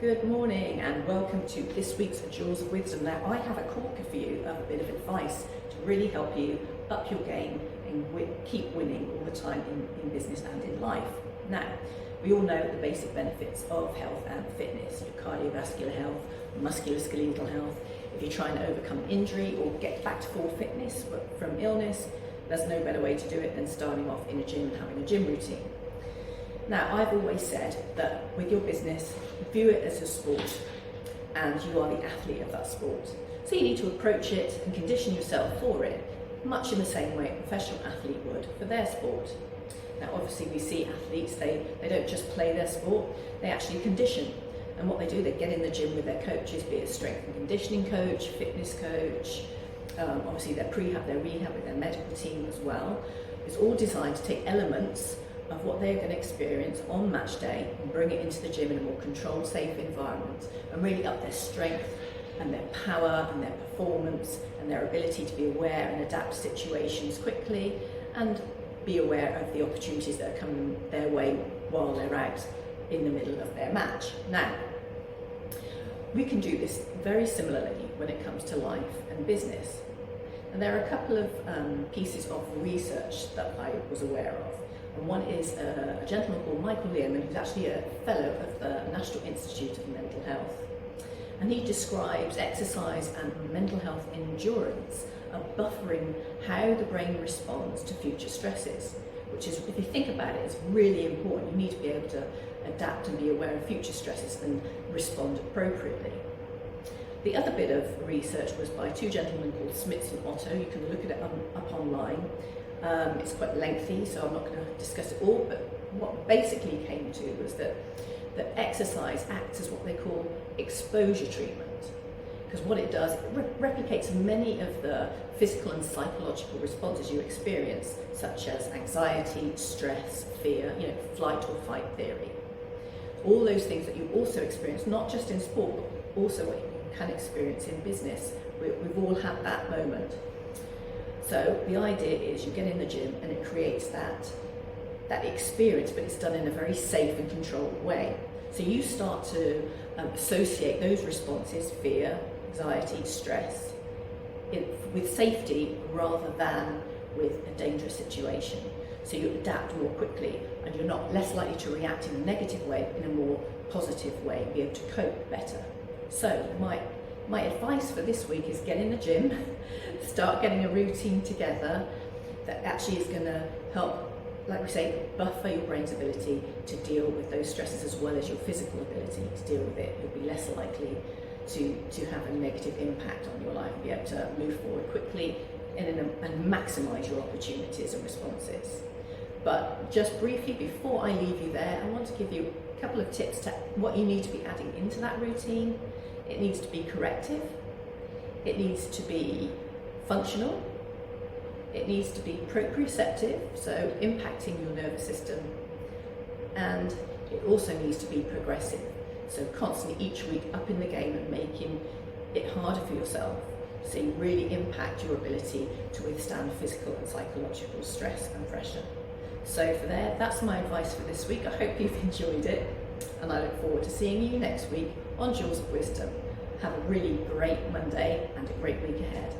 Good morning and welcome to this week's Jewels of Wisdom. Now I have a corker for you of a bit of advice to really help you up your game and keep winning all the time in business and in life. Now, we all know the basic benefits of health and fitness, your cardiovascular health, musculoskeletal health. If you're trying to overcome injury or get back to full fitness from illness, there's no better way to do it than starting off in a gym and having a gym routine. Now, I've always said that with your business, view it as a sport and you are the athlete of that sport. So you need to approach it and condition yourself for it, much in the same way a professional athlete would for their sport. Now, obviously we see athletes, they don't just play their sport, they actually condition. And what they do, they get in the gym with their coaches, be it a strength and conditioning coach, fitness coach, obviously their prehab, their rehab with their medical team as well. It's all designed to take elements of what they're going to experience on match day and bring it into the gym in a more controlled, safe environment and really up their strength and their power and their performance and their ability to be aware and adapt to situations quickly and be aware of the opportunities that are coming their way while they're out in the middle of their match. Now, we can do this very similarly when it comes to life and business. And there are a couple of pieces of research that I was aware of. And one is a gentleman called Michael Learman, who's actually a fellow of the National Institute of Mental Health. And he describes exercise and mental health endurance of buffering how the brain responds to future stresses, which is, if you think about it, is really important. You need to be able to adapt and be aware of future stresses and respond appropriately. The other bit of research was by two gentlemen called Smits and Otto. You can look at it up online. It's quite lengthy, so I'm not going to discuss it all, but what basically came to was that exercise acts as what they call exposure treatment. Because what it does, it replicates many of the physical and psychological responses you experience, such as anxiety, stress, fear, flight or fight theory. All those things that you also experience, not just in sport, but also what you can experience in business. We've all had that moment. So the idea is you get in the gym and it creates that experience, but it's done in a very safe and controlled way. So you start to associate those responses, fear, anxiety, stress, with safety rather than with a dangerous situation. So you adapt more quickly and you're not less likely to react in a negative way, in a more positive way, and be able to cope better. So my advice for this week is get in the gym, start getting a routine together that actually is going to help, like we say, buffer your brain's ability to deal with those stresses as well as your physical ability to deal with it. You'll be less likely to have a negative impact on your life and be able to move forward quickly and maximise your opportunities and responses. But just briefly, before I leave you there, I want to give you a couple of tips to what you need to be adding into that routine. It needs to be corrective, it needs to be functional, it needs to be proprioceptive, so impacting your nervous system, and it also needs to be progressive, so constantly each week up in the game and making it harder for yourself, so you really impact your ability to withstand physical and psychological stress and pressure. So that's my advice for this week. I hope you've enjoyed it, and I look forward to seeing you next week on Jewels of Wisdom. Have a really great Monday and a great week ahead.